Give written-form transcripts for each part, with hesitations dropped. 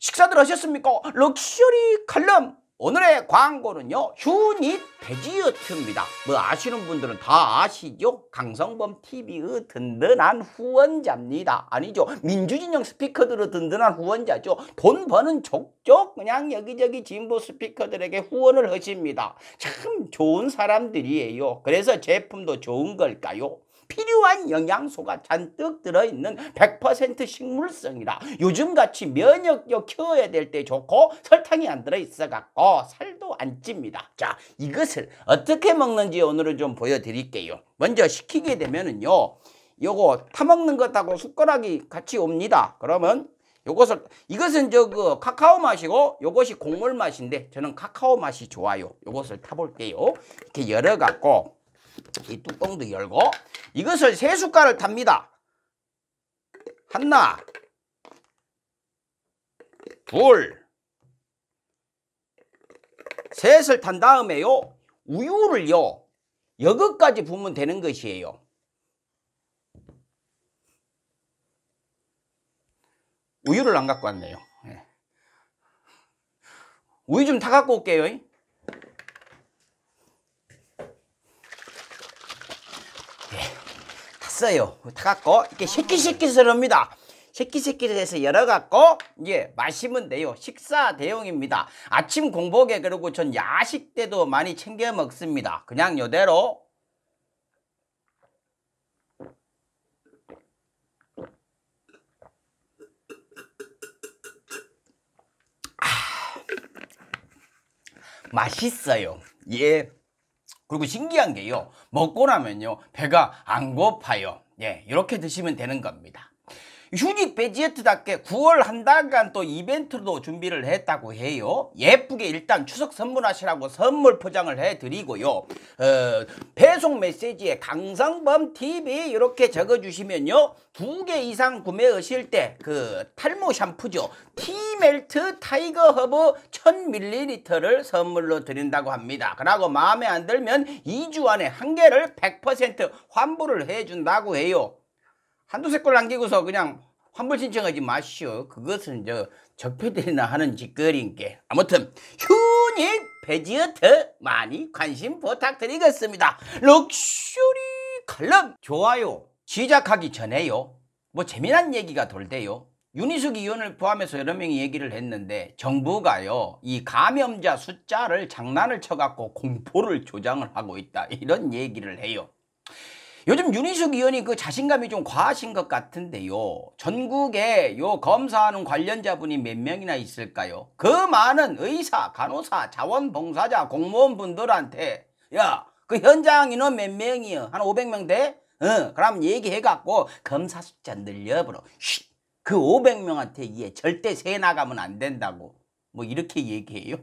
식사들 하셨습니까? 럭셔리 칼럼. 오늘의 광고는요, 휴닛 베지어트입니다. 뭐 아시는 분들은 다 아시죠? 강성범 TV의 든든한 후원자입니다. 아니죠? 민주진영 스피커들의 든든한 후원자죠. 돈 버는 족족 그냥 여기저기 진보 스피커들에게 후원을 하십니다. 참 좋은 사람들이에요. 그래서 제품도 좋은 걸까요? 필요한 영양소가 잔뜩 들어있는 100% 식물성이라 요즘같이 면역력 키워야 될 때 좋고 설탕이 안 들어있어갖고 살도 안 찝니다. 자, 이것을 어떻게 먹는지 오늘은 좀 보여드릴게요. 먼저 시키게 되면은요, 요거 타먹는 것하고 숟가락이 같이 옵니다. 그러면 이것은 카카오 맛이고 요것이 곡물 맛인데 저는 카카오 맛이 좋아요. 요것을 타볼게요. 이렇게 열어갖고 이 뚜껑도 열고 이것을 3숟갈을 탑니다. 하나, 둘, 셋을 탄 다음에요, 우유를요 여기까지 부으면 되는 것이에요. 우유를 안 갖고 왔네요. 우유 좀 타 갖고 올게요. 탔어요. 타갖고 이렇게 새끼새끼스럽니다. 새끼새끼해서 열어갖고 이제 마시면 돼요. 식사 대용입니다. 아침 공복에, 그리고 전 야식 때도 많이 챙겨 먹습니다. 그냥 요대로 맛있어요. 예. 그리고 신기한 게요, 먹고 나면요 배가 안 고파요. 예, 이렇게 드시면 되는 겁니다. 휴닛 베지어트답게 9월 한 달간 또 이벤트도 준비를 했다고 해요. 예쁘게 일단 추석 선물하시라고 선물 포장을 해드리고요. 배송 메시지에 강성범 TV 이렇게 적어주시면요, 2개 이상 구매하실 때 그 탈모 샴푸죠, 티멜트 타이거 허브 1000ml를 선물로 드린다고 합니다. 그리고 마음에 안 들면 2주 안에 한 개를 100% 환불을 해준다고 해요. 한두세 걸 남기고서 그냥 환불 신청하지 마시오. 그것은 적폐들이나 하는 짓거리인게. 아무튼 휴닛 베지어트 많이 관심 부탁드리겠습니다. 럭셔리 칼럼 좋아요. 시작하기 전에요, 뭐 재미난 얘기가 돌대요. 윤희숙 의원을 포함해서 여러 명이 얘기를 했는데 정부가요 이 감염자 숫자를 장난을 쳐갖고 공포를 조장을 하고 있다, 이런 얘기를 해요. 요즘 윤희숙 의원이 그 자신감이 좀 과하신 것 같은데요, 전국에 요 검사하는 관련자분이 몇 명이나 있을까요? 그 많은 의사, 간호사, 자원봉사자, 공무원분들한테 야, 그 현장 인원 몇 명이요? 한 500명 돼? 그럼 얘기해갖고 검사 숫자 늘려버려. 그 500명한테 절대 새 나가면 안 된다고 뭐 이렇게 얘기해요?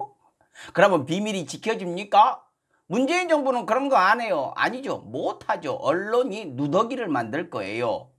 그러면 비밀이 지켜집니까? 문재인 정부는 그런 거 안 해요. 아니죠. 못하죠. 언론이 누더기를 만들 거예요.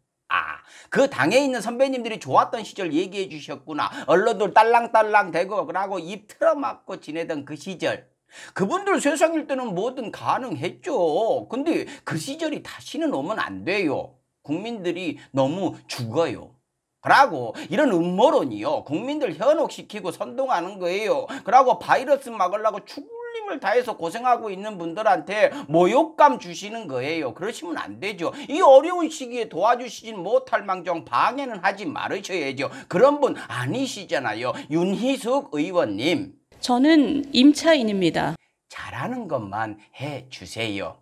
그 당에 있는 선배님들이 좋았던 시절 얘기해 주셨구나. 언론들 딸랑딸랑 대고 그러고 입 틀어막고 지내던 그 시절. 그분들 세상일 때는 뭐든 가능했죠. 근데 그 시절이 다시는 오면 안 돼요. 국민들이 너무 죽어요. 그러고 이런 음모론이요, 국민들 현혹시키고 선동하는 거예요. 그러고 바이러스 막으려고 죽을림을 다해서 고생하고 있는 분들한테 모욕감 주시는 거예요. 그러시면 안 되죠. 이 어려운 시기에 도와주시진 못할 망정 방해는 하지 말으셔야죠. 그런 분 아니시잖아요. 윤희숙 의원님. 저는 임차인입니다. 잘하는 것만 해주세요.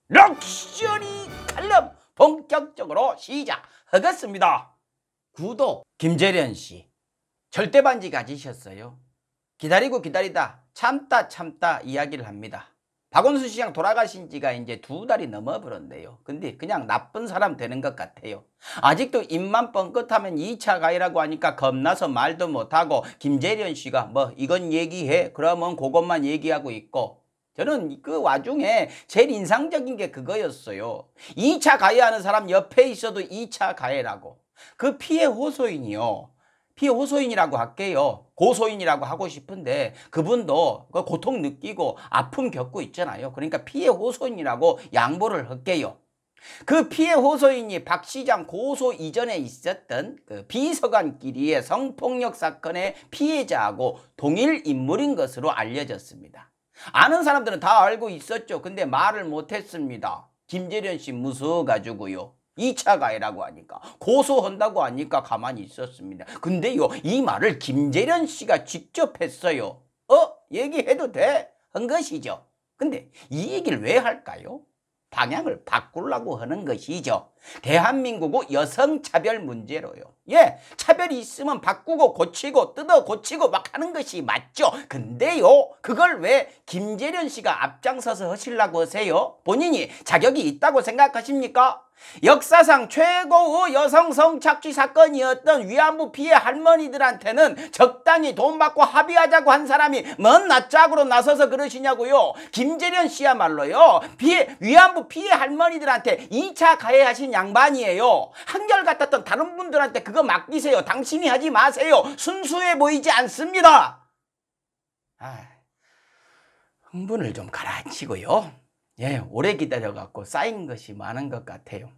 럭셔리 칼럼 본격적으로 시작하겠습니다. 구독. 김재련 씨, 절대 반지 가지셨어요? 기다리고 기다리다 참다 이야기를 합니다. 박원순 시장 돌아가신 지가 이제 2달이 넘어버렸네요. 근데 그냥 나쁜 사람 되는 것 같아요. 아직도 입만 뻥끗하면 2차 가해라고 하니까 겁나서 말도 못하고, 김재련 씨가 뭐 이건 얘기해 그러면 그것만 얘기하고 있고, 저는 그 와중에 제일 인상적인 게 그거였어요. 2차 가해하는 사람 옆에 있어도 2차 가해라고. 그 피해 호소인이요, 피해 호소인이라고 할게요. 고소인이라고 하고 싶은데 그분도 고통 느끼고 아픔 겪고 있잖아요. 그러니까 피해 호소인이라고 양보를 할게요. 그 피해 호소인이 박 시장 고소 이전에 있었던 그 비서관끼리의 성폭력 사건의 피해자하고 동일 인물인 것으로 알려졌습니다. 아는 사람들은 다 알고 있었죠. 근데 말을 못했습니다. 김재련 씨 무서워가지고요. 2차 가해라고 하니까, 고소한다고 하니까 가만히 있었습니다. 근데요, 이 말을 김재련 씨가 직접 했어요. 얘기해도 돼? 한 것이죠. 근데 이 얘기를 왜 할까요? 방향을 바꾸려고 하는 것이죠. 대한민국의 여성차별 문제로요. 예, 차별이 있으면 바꾸고 고치고 뜯어 고치고 막 하는 것이 맞죠. 근데요, 그걸 왜 김재련 씨가 앞장서서 하시려고 하세요? 본인이 자격이 있다고 생각하십니까? 역사상 최고의 여성 성착취 사건이었던 위안부 피해 할머니들한테는 적당히 돈 받고 합의하자고 한 사람이 뭔 낯짝으로 나서서 그러시냐고요. 김재련 씨야말로요, 위안부 피해 할머니들한테 2차 가해하신 양반이에요. 한결같았던 다른 분들한테 그거 맡기세요. 당신이 하지 마세요. 순수해 보이지 않습니다. 흥분을 좀 가라앉히고요. 예, 오래 기다려갖고 쌓인 것이 많은 것 같아요.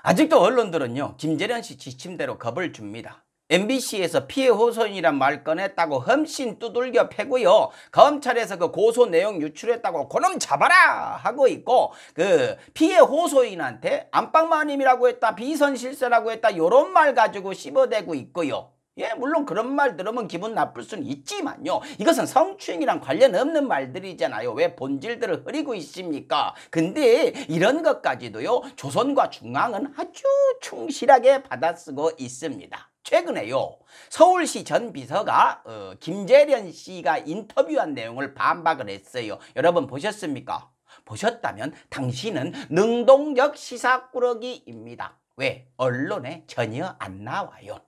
아직도 언론들은요, 김재련 씨 지침대로 겁을 줍니다. MBC에서 피해 호소인이란 말 꺼냈다고 흠씬 두들겨 패고요. 검찰에서 그 고소 내용 유출했다고 그놈 잡아라 하고 있고, 그 피해 호소인한테 안방마님이라고 했다, 비선실세라고 했다, 요런 말 가지고 씹어대고 있고요. 예, 물론 그런 말 들으면 기분 나쁠 수는 있지만요, 이것은 성추행이랑 관련 없는 말들이잖아요. 왜 본질들을 흐리고 있습니까? 근데 이런 것까지도요, 조선과 중앙은 아주 충실하게 받아쓰고 있습니다. 최근에요, 서울시 전 비서가 김재련 씨가 인터뷰한 내용을 반박을 했어요. 여러분 보셨습니까? 보셨다면 당신은 능동적 시사꾸러기입니다. 왜? 언론에 전혀 안 나와요.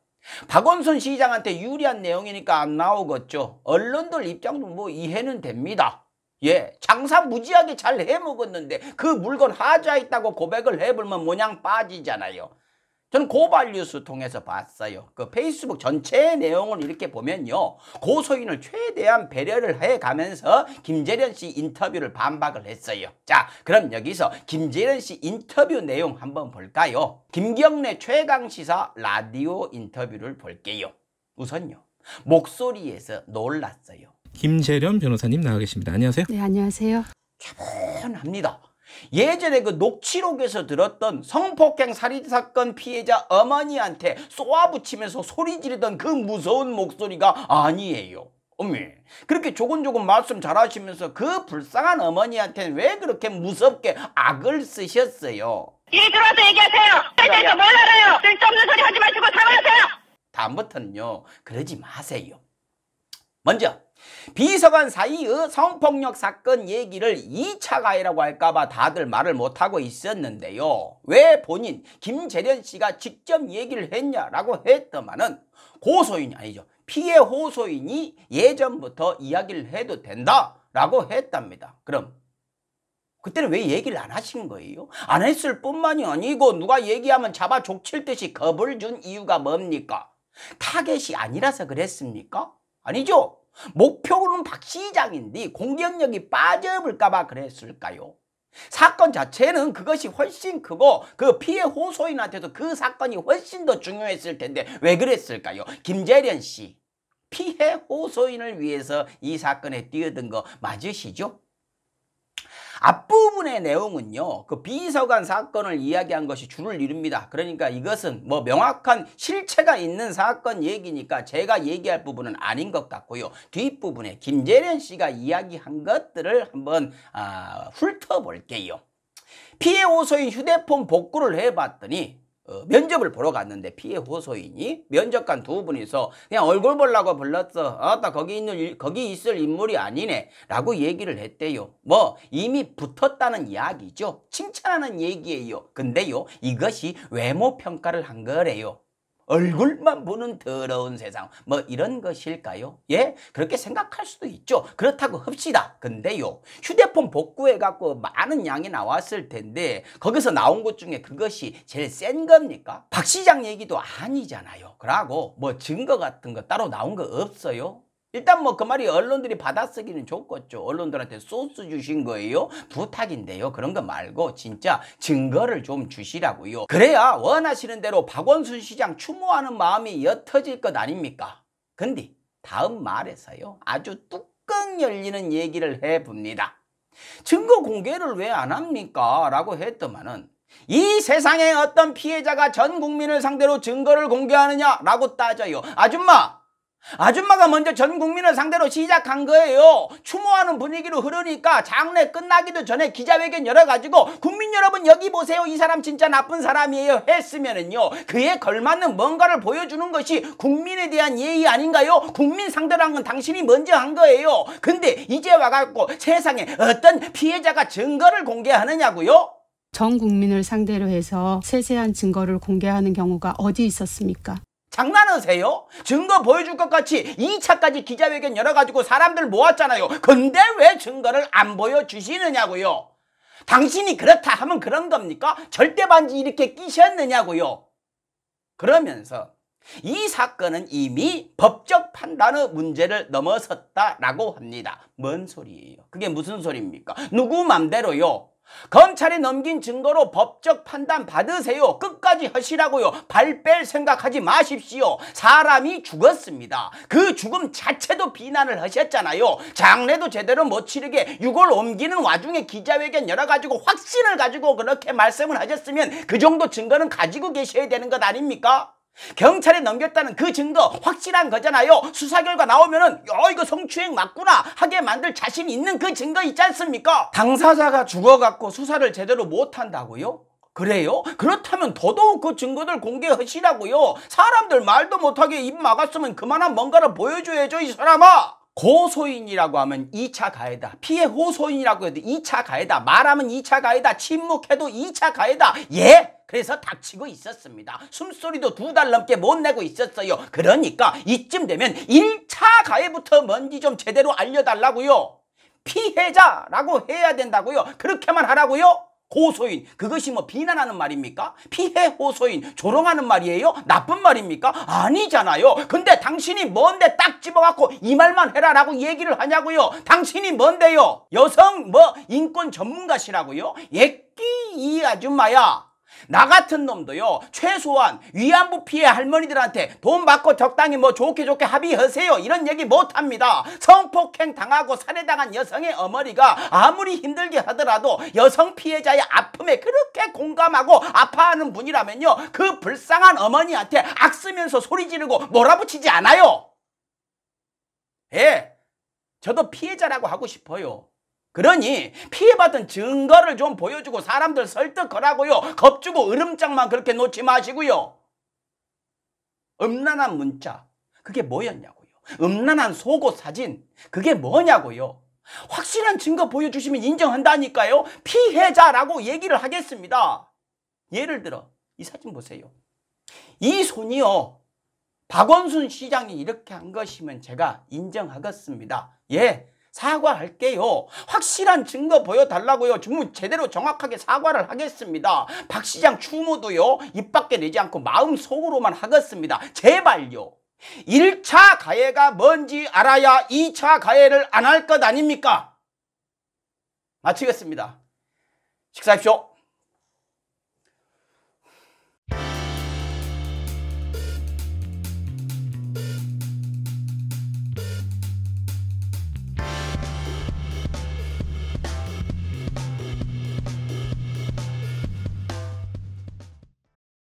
박원순 시장한테 유리한 내용이니까 안 나오겠죠. 언론들 입장도 뭐 이해는 됩니다. 예, 장사 무지하게 잘 해먹었는데 그 물건 하자있다고 고백을 해보면 모양 빠지잖아요. 저는 고발뉴스 통해서 봤어요. 그 페이스북 전체의 내용을 이렇게 보면요, 고소인을 최대한 배려를 해가면서 김재련 씨 인터뷰를 반박을 했어요. 자, 그럼 여기서 김재련 씨 인터뷰 내용 한번 볼까요? 김경래 최강시사 라디오 인터뷰를 볼게요. 우선요, 목소리에서 놀랐어요. 김재련 변호사님 나와 계십니다. 안녕하세요. 네, 안녕하세요. 차분합니다. 예전에 그 녹취록에서 들었던 성폭행 살인사건 피해자 어머니한테 쏘아붙이면서 소리 지르던 그 무서운 목소리가 아니에요. 어머, 그렇게 조곤조곤 말씀 잘하시면서 그 불쌍한 어머니한테는 왜 그렇게 무섭게 악을 쓰셨어요? 이리 들어와서 얘기하세요. 대체서 뭘 알아요. 쓸데없는 소리 하지 마시고 사과하세요. 다음부터는요, 그러지 마세요. 먼저 비서관 사이의 성폭력 사건 얘기를 2차 가해라고 할까봐 다들 말을 못하고 있었는데요. 왜 본인 김재련 씨가 직접 얘기를 했냐라고 했더만은 고소인이 아니죠, 피해 호소인이 예전부터 이야기를 해도 된다라고 했답니다. 그럼 그때는 왜 얘기를 안 하신 거예요? 안 했을 뿐만이 아니고 누가 얘기하면 잡아 족칠 듯이 겁을 준 이유가 뭡니까? 타겟이 아니라서 그랬습니까? 아니죠. 목표는 박 시장인데 공격력이 빠져볼까봐 그랬을까요? 사건 자체는 그것이 훨씬 크고 그 피해 호소인한테도 그 사건이 훨씬 더 중요했을 텐데 왜 그랬을까요? 김재련 씨, 피해 호소인을 위해서 이 사건에 뛰어든 거 맞으시죠? 앞부분의 내용은요, 그 비서관 사건을 이야기한 것이 주를 이룹니다. 그러니까 이것은 뭐 명확한 실체가 있는 사건 얘기니까 제가 얘기할 부분은 아닌 것 같고요. 뒷부분에 김재련 씨가 이야기한 것들을 한번 훑어볼게요. 피해 호소인 휴대폰 복구를 해봤더니 면접을 보러 갔는데 피해 호소인이 면접관 두 분이서 그냥 얼굴 보려고 불렀어. 아따 거기 있을 인물이 아니네 라고 얘기를 했대요. 뭐 이미 붙었다는 이야기죠. 칭찬하는 얘기예요. 근데요, 이것이 외모 평가를 한 거래요. 얼굴만 보는 더러운 세상, 뭐 이런 것일까요? 예? 그렇게 생각할 수도 있죠. 그렇다고 합시다. 근데요, 휴대폰 복구해갖고 많은 양이 나왔을 텐데 거기서 나온 것 중에 그것이 제일 센 겁니까? 박 시장 얘기도 아니잖아요. 그러고 뭐 증거 같은 거 따로 나온 거 없어요. 일단 뭐 그 말이 언론들이 받아쓰기는 좋겠죠. 언론들한테 소스 주신 거예요. 부탁인데요. 그런 거 말고 진짜 증거를 좀 주시라고요. 그래야 원하시는 대로 박원순 시장 추모하는 마음이 옅어질 것 아닙니까? 근데 다음 말에서요. 아주 뚜껑 열리는 얘기를 해봅니다. 증거 공개를 왜 안 합니까? 라고 했더만은 이 세상에 어떤 피해자가 전 국민을 상대로 증거를 공개하느냐라고 따져요. 아줌마가 먼저 전 국민을 상대로 시작한 거예요. 추모하는 분위기로 흐르니까 장례 끝나기도 전에 기자회견 열어가지고 국민 여러분 여기 보세요. 이 사람 진짜 나쁜 사람이에요 했으면은요. 그에 걸맞는 뭔가를 보여주는 것이 국민에 대한 예의 아닌가요? 국민 상대로 한 건 당신이 먼저 한 거예요. 근데 이제 와갖고 세상에 어떤 피해자가 증거를 공개하느냐고요? 전 국민을 상대로 해서 세세한 증거를 공개하는 경우가 어디 있었습니까? 장난하세요? 증거 보여줄 것 같이 2차까지 기자회견 열어가지고 사람들 모았잖아요. 근데 왜 증거를 안 보여주시느냐고요? 당신이 그렇다 하면 그런 겁니까? 절대 반지 이렇게 끼셨느냐고요? 그러면서 이 사건은 이미 법적 판단의 문제를 넘어섰다라고 합니다. 뭔 소리예요? 그게 무슨 소리입니까? 누구 맘대로요? 검찰에 넘긴 증거로 법적 판단 받으세요. 끝까지 하시라고요. 발 뺄 생각하지 마십시오. 사람이 죽었습니다. 그 죽음 자체도 비난을 하셨잖아요. 장례도 제대로 못 치르게 6월 옮기는 와중에 기자회견 열어가지고 확신을 가지고 그렇게 말씀을 하셨으면 그 정도 증거는 가지고 계셔야 되는 것 아닙니까? 경찰에 넘겼다는 그 증거 확실한 거잖아요. 수사 결과 나오면은 이거 성추행 맞구나 하게 만들 자신 있는 그 증거 있지 않습니까? 당사자가 죽어갖고 수사를 제대로 못한다고요? 그래요? 그렇다면 더더욱 그 증거들 공개하시라고요. 사람들 말도 못하게 입 막았으면 그만한 뭔가를 보여줘야죠. 이 사람아. 고소인이라고 하면 2차 가해다. 피해 호소인이라고 해도 2차 가해다. 말하면 2차 가해다. 침묵해도 2차 가해다. 예? 그래서 닥치고 있었습니다. 숨소리도 2달 넘게 못 내고 있었어요. 그러니까 이쯤 되면 1차 가해부터 뭔지 좀 제대로 알려달라고요. 피해자라고 해야 된다고요. 그렇게만 하라고요. 호소인, 그것이 뭐 비난하는 말입니까? 피해 호소인, 조롱하는 말이에요? 나쁜 말입니까? 아니잖아요. 근데 당신이 뭔데 딱 집어갖고 이 말만 해라라고 얘기를 하냐고요? 당신이 뭔데요? 여성 인권 전문가시라고요? 예끼 이 아줌마야. 나 같은 놈도요, 최소한 위안부 피해 할머니들한테 돈 받고 적당히 좋게 합의하세요 이런 얘기 못합니다. 성폭행 당하고 살해당한 여성의 어머니가 아무리 힘들게 하더라도 여성 피해자의 아픔에 그렇게 공감하고 아파하는 분이라면요, 그 불쌍한 어머니한테 악쓰면서 소리 지르고 몰아붙이지 않아요. 예, 저도 피해자라고 하고 싶어요. 그러니 피해받은 증거를 좀 보여주고 사람들 설득하라고요. 겁주고 으름장만 그렇게 놓지 마시고요. 음란한 문자, 그게 뭐였냐고요. 음란한 속옷 사진, 그게 뭐냐고요. 확실한 증거 보여주시면 인정한다니까요. 피해자라고 얘기를 하겠습니다. 예를 들어 이 사진 보세요. 이 손이요, 박원순 시장이 이렇게 한 것이면 제가 인정하겠습니다. 예, 사과할게요. 확실한 증거 보여달라고요. 정말 제대로 정확하게 사과를 하겠습니다. 박 시장 추모도요, 입 밖에 내지 않고 마음속으로만 하겠습니다. 제발요. 1차 가해가 뭔지 알아야 2차 가해를 안 할 것 아닙니까? 마치겠습니다. 식사하십시오.